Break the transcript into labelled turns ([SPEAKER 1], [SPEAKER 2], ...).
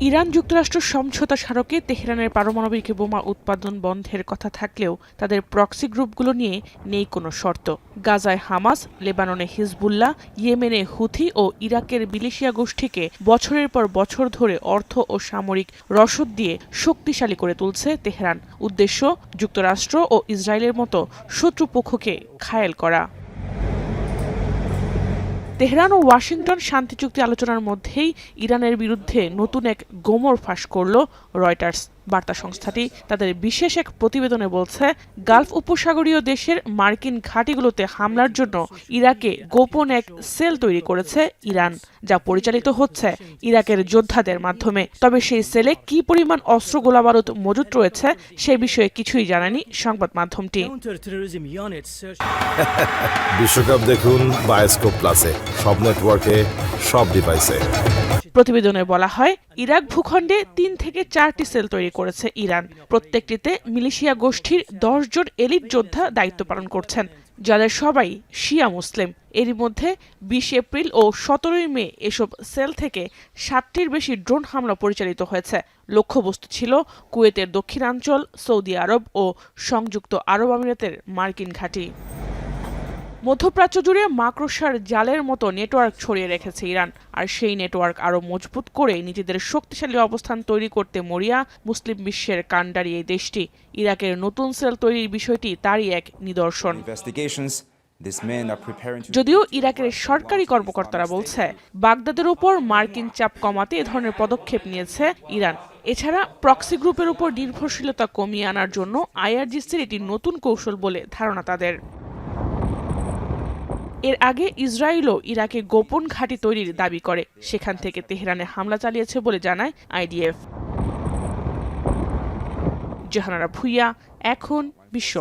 [SPEAKER 1] Iran যুক্তরাষ্ট্র সমঝোতা স্মারকে তেহরানের পারমাণবিক বোমা উৎপাদন বন্ধের কথা থাকলেও তাদের প্রক্সি গ্রুপগুলো নিয়ে নেই কোনো শর্ত। গাজায় হামাস, লেবাননে হিজবুল্লাহ, ইয়েমেনে হুথি ও ইরাকের মিলিশিয়া গোষ্ঠীকে বছরের পর বছর ধরে অর্থ ও সামরিক রসদ দিয়ে শক্তিশালী করে তুলছে তেহরান। উদ্দেশ্য যুক্তরাষ্ট্র ও ইসরায়েলের মতো শত্রুপক্ষকে ঘায়েল করা। তেহরান ও ওয়াশিংটন শান্তি চুক্তি আলোচনার মধ্যেই ইরানের বিরুদ্ধে নতুন এক গোমর ফাঁস করল রয়টার্স। বার্তা সংস্থাটি তাদের বিশেষ এক প্রতিবেদনে বলছে, গালফ উপসাগরীয় দেশের মার্কিন ঘাঁটিগুলোতে হামলার জন্য ইরাকে গোপন এক সেল তৈরি করেছে ইরান, যা পরিচালিত হচ্ছে ইরাকের যোদ্ধাদের মাধ্যমে। তবে সেই সেলে কি পরিমাণ অস্ত্র গোলাবারুদ মজুত রয়েছে সে বিষয়ে কিছুই জানায়নি সংবাদ মাধ্যমটি।
[SPEAKER 2] বিশ্বকাপ দেখুন বায়োস্কোপ প্লাসে, সব নেটওয়ার্কে, সব ডিভাইসে।
[SPEAKER 1] প্রতিবেদনে বলা হয়, ইরাক ভূখণ্ডে ৩ থেকে ৪টি সেল তৈরি করেছে ইরান। প্রত্যেকটিতে মিলিশিয়া গোষ্ঠীর ১০ জন এলিট যোদ্ধা দায়িত্ব পালন করছেন, যাদের সবাই শিয়া মুসলিম। এরই মধ্যে ২০ এপ্রিল ও ১৭ মে এসব সেল থেকে ৬০টির বেশি ড্রোন হামলা পরিচালিত হয়েছে। লক্ষ্যবস্তু ছিল কুয়েতের দক্ষিণাঞ্চল, সৌদি আরব ও সংযুক্ত আরব আমিরাতের মার্কিন ঘাঁটি। মধ্যপ্রাচ্য জুড়ে মাকড়সার জালের মতো নেটওয়ার্ক ছড়িয়ে রেখেছে ইরান, আর সেই নেটওয়ার্ক আরও মজবুত করে নিজেদের শক্তিশালী অবস্থান তৈরি করতে মরিয়া মুসলিম বিশ্বের কাণ্ডারি এই দেশটি। ইরাকের নতুন সেল তৈরির বিষয়টি তারই এক নিদর্শন। যদিও ইরাকের সরকারি কর্মকর্তারা বলছে, বাগদাদের উপর মার্কিন চাপ কমাতে এ ধরনের পদক্ষেপ নিয়েছে ইরান। এছাড়া প্রক্সি গ্রুপের উপর নির্ভরশীলতা কমিয়ে আনার জন্য আইআরজিসির এটি নতুন কৌশল বলে ধারণা তাদের। এর আগে ইসরায়েলও ইরাকে গোপন ঘাঁটি তৈরির দাবি করে, সেখান থেকে তেহরানে হামলা চালিয়েছে বলে জানায় আইডিএফ। জাহানারা ভুইয়া, এখন বিশ্ব।